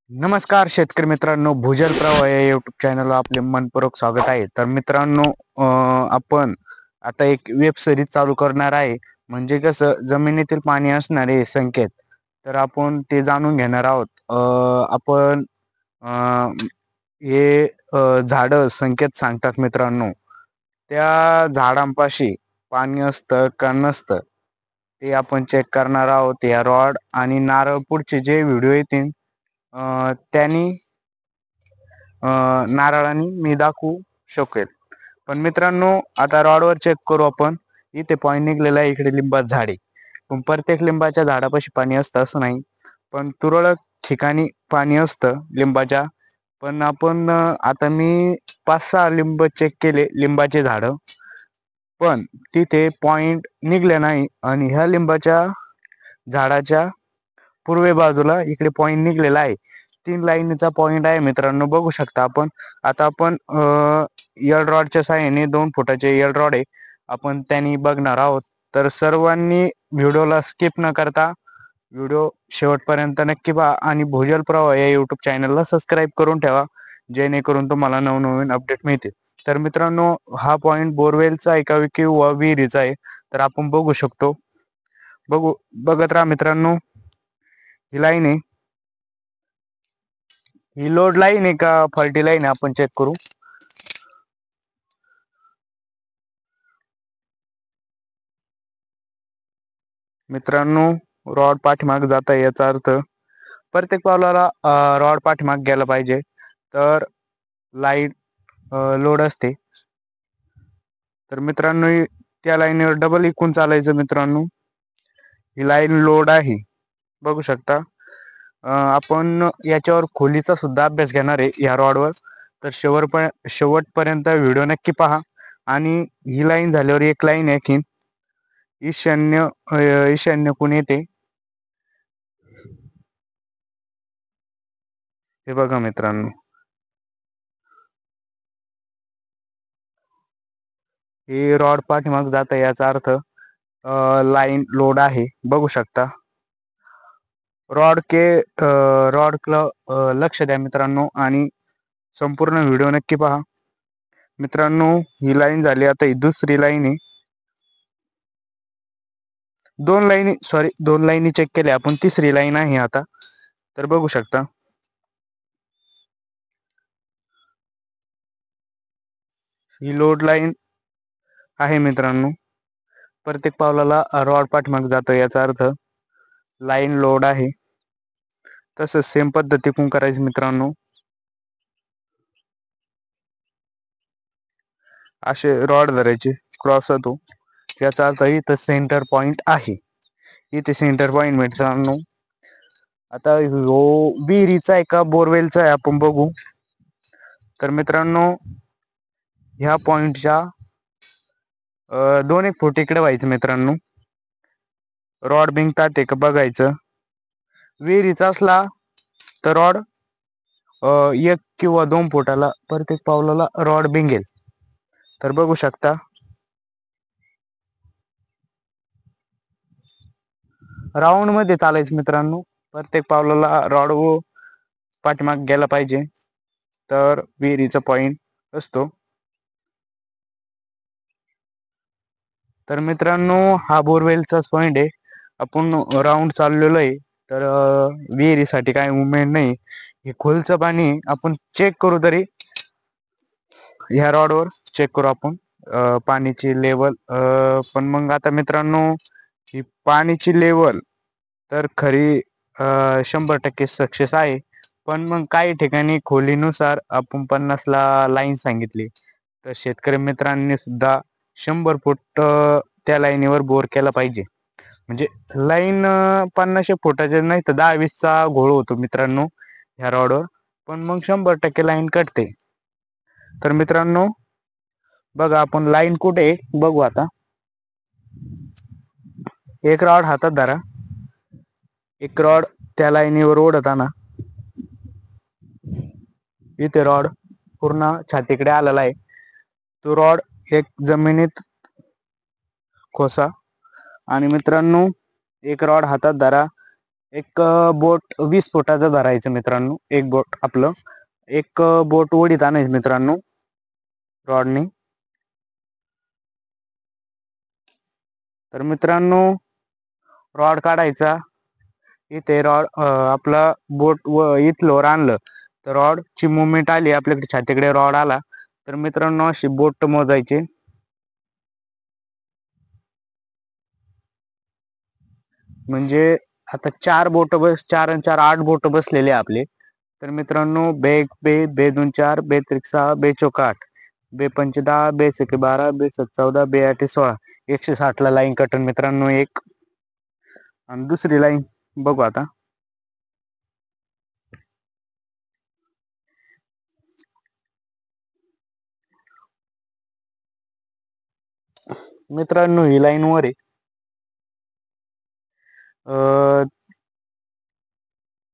नमस्कार शेतकरी मित्रांनो, भूजल प्रवाह या युट्यूब चॅनलला आपले मनपूर्वक स्वागत आहे. तर मित्रांनो, आपण आता एक वेब सिरीज चालू करणार आहे. म्हणजे कसं जमिनीतील पाणी असणारे संकेत तर आपण ते जाणून घेणार आहोत. आपण अ, हे झाडं संकेत सांगतात मित्रांनो. त्या झाडांपाशी पाणी असतं का नसतं ते आपण चेक करणार आहोत. या रॉड आणि नारळ पुढचे जे व्हिडिओ येतील त्यांनी नारळाने मी दाखवू शकेल. पण मित्रांनो, आता रॉडवर चेक करू आपण. इथे पॉईंट निघलेला आहे, इकडे लिंबाचं झाड आहे. पण प्रत्येक लिंबाच्या झाडापाशी पाणी असतं असं नाही, पण तुरळक ठिकाणी पाणी असतं लिंबाच्या. पण आपण आता मी 5-6 लिंब चेक केले, लिंबाचे झाडं, पण तिथे पॉईंट निघले नाही. आणि ह्या लिंबाच्या झाडाच्या पूर्वे बाजूला इकडे पॉईंट निघलेला आहे. 3 लाईनीचा पॉईंट आहे मित्रांनो, बघू शकता आपण. आता आपण एल रॉडच्या साहाय्याने 2 फुटाचे एल रॉड आहे, आपण त्यांनी बघणार आहोत. तर सर्वांनी व्हिडिओला स्किप न करता व्हिडिओ शेवटपर्यंत नक्की पहा आणि भूजल प्रवाह या युट्यूब चॅनलला सबस्क्राईब करून ठेवा, जेणेकरून तुम्हाला नवनवीन अपडेट मिळतील. तर मित्रांनो, हा पॉईंट बोरवेलचा आहे का किंवा विहिरीचा आहे तर आपण बघू शकतो. बघत राहा मित्रांनो. ही लाईन आहे, ही लोड लाईन आहे का फॉल्टी लाईन आहे आपण चेक करू. मित्रांनो, रॉड पाठीमाग जात आहे याचा अर्थ प्रत्येक पावलाला रॉड पाठीमाग गेला पाहिजे, तर लाईन लोड असते. तर मित्रांनो, त्या लाईनीवर डबल इकून चालायचं मित्रांनो. ही लाईन लोड आहे, बघू शकता. आपण याच्यावर खोलीचा सुद्धा अभ्यास घेणार आहे या रॉडवर. तर शेवटपर्यंत व्हिडिओ नक्की पहा. आणि ही लाईन झाल्यावर एक लाईन आहे की ईशान्येकडून येते. हे बघा मित्रांनो, हे रॉड पाठीमाग जात आहे याचा अर्थ लाईन लोड आहे, बघू शकता. रॉड लक्ष द्या मित्रांनो आणि संपूर्ण व्हिडिओ नक्की पहा. मित्रांनो, ही लाईन झाली, आता ही दुसरी लाईन आहे. दोन लाईनी चेक केल्या आपण, तिसरी लाईन आहे आता. तर बघू शकता, ही लोड लाईन आहे मित्रांनो. प्रत्येक पावलाला रॉड पाठीमाग जातो याचा अर्थ लाईन लोड आहे. तसंच सेम पद्धतीने करायचं मित्रांनो. असे रॉड धरायचे, क्रॉस होतो याचा अर्थ इथं सेंटर पॉइंट आहे. इथे सेंटर पॉइंट मित्रांनो. आता हो विहिरीचा आहे का बोरवेलचा आहे आपण बघू. तर मित्रांनो, ह्या पॉइंटच्या 2-1 फूट इकडे व्हायचं मित्रांनो. रॉड बिंकतात का बघायचं. विहिरीचा असला तर रॉड 1 किंवा 2 फुटाला प्रत्येक पावलाला रॉड बिंगेल. तर बघू शकता, राऊंड मध्ये चालायचं मित्रांनो. प्रत्येक पावलाला रॉड व पाठीमाग गेला पाहिजे, तर विहिरीचा पॉइंट असतो. तर मित्रांनो, हा बोरवेलचाच पॉइंट आहे. आपण राऊंड चाललेलो आहे, तर विहिरीसाठी काय मुवमेंट नाही. हे खोलचं पाणी आपण चेक करू, तरी ह्या रॉडवर चेक करू आपण पाण्याची लेवल. पण मग आता मित्रांनो, ही पाण्याची लेवल तर खरी 100% सक्सेस आहे. पण मग काही ठिकाणी खोलीनुसार आपण 50 ला लाईन सांगितली, तर शेतकरी मित्रांनी सुद्धा 100 फूट त्या लाईनीवर बोर केला पाहिजे. म्हणजे लाईन 50 फुटाचे नाही तर 10-20चा घोळ होतो मित्रांनो ह्या रॉडवर. पण मग 100% लाईन कटते. तर मित्रांनो बघा, आपण लाईन कुठे बघू. आता एक रॉड हातात धरा, एक रॉड त्या लाईनीवर ओढताना इथे रॉड पूर्ण छातीकडे आलेला आहे. तो रॉड एक जमिनीत खोसा. आणि मित्रांनो, एक रॉड हातात धरा, एक बोट 20 फुटाचं धरायचं मित्रांनो. एक बोट आपलं एक बोट ओढीत आणायचं मित्रांनो रॉडनी. तर मित्रांनो रॉड काढायचा. इथे रॉड आपला बोट व इथलं आणलं तर रॉडची मुवमेंट आली आपल्याकडे छातीकडे रॉड आला तर मित्रांनो अशी बोट मोजायची. म्हणजे आता 4 आणि 4 8 बोट बसलेले आपले. तर मित्रांनो बे एक बे बे 2 4 बे 3 6 बे 4 8 बे 5 10 बे 6 12 बे 7 14 बे 8 16 160 ला लाईन कटन मित्रांनो एक. आणि दुसरी लाईन बघू आता. मित्रांनो ही लाईन वर आहे.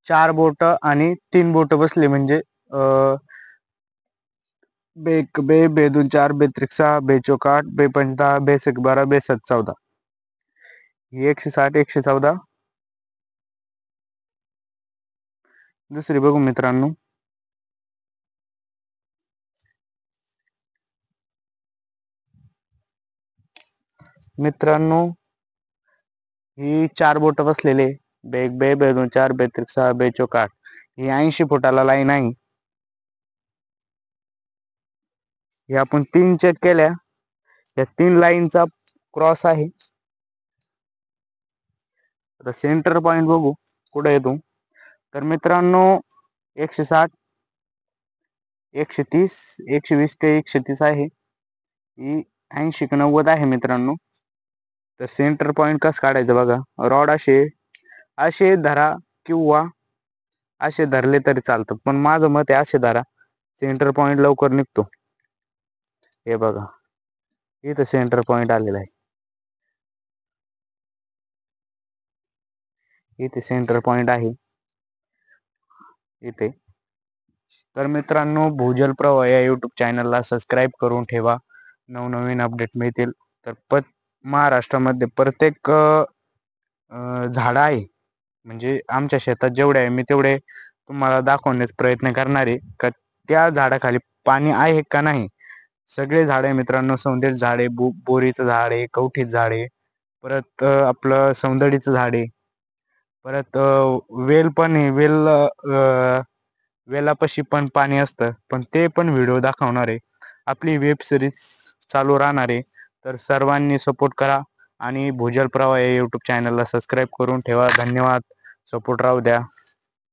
4 बोट आणि 3 बोट बसले म्हणजे बे एक बे बे 2 4 बे 3 6 बे 4 8 बे 5 10 बे 6 12 बे 7 14 ही 160 114. दुसरी बघू मित्रांनो. मित्रांनो ही 4 बोट बसलेले बे एक बे बे 2 4 बे 3 6 बे 4 8 ही 80 फुटाला लाईन आहे. हे आपण 3 चेक केल्या. या 3 लाईनचा क्रॉस आहे. आता सेंटर पॉइंट बघू कुठे येतो. तर मित्रांनो 160 130 120 ते 130 आहे. ही 80 का 90 आहे मित्रांनो. तर सेंटर पॉइंट कसं काढायचं बघा. रॉड असे असे धरा किंवा असे धरले तरी चालतं पण माझं मत आहे असे धरा. सेंटर पॉइंट लवकर निघतो. हे बघा इथं सेंटर पॉइंट आलेला आहे. इथे सेंटर पॉइंट आहे इथे. तर मित्रांनो भूजल प्रवाह या यूट्यूब चॅनलला सबस्क्राईब करून ठेवा. नवनवीन अपडेट मिळतील. तर महाराष्ट्रामध्ये प्रत्येक झाड आहे म्हणजे आमच्या शेतात जेवढे आहे मी तेवढे तुम्हाला दाखवण्याचा प्रयत्न करणार आहे का त्या झाडाखाली पाणी आहे का नाही. सगळे झाड आहे मित्रांनो. सौंदर्य झाड आहे, बोरीचं झाड आहे, कवठीचं झाड आहे, परत आपलं सौंदर्याचं झाड आहे, परत वेल पण आहे. वेलापाशी पण पाणी असतं पण ते पण व्हिडिओ दाखवणार आहे. आपली वेब सिरीज चालू राहणार आहे. तर सर्वांनी सपोर्ट करा आणि भूजल प्रवाह या यूट्यूब चॅनलला सबस्क्राईब करून ठेवा. धन्यवाद. सपोर्ट राहू द्या.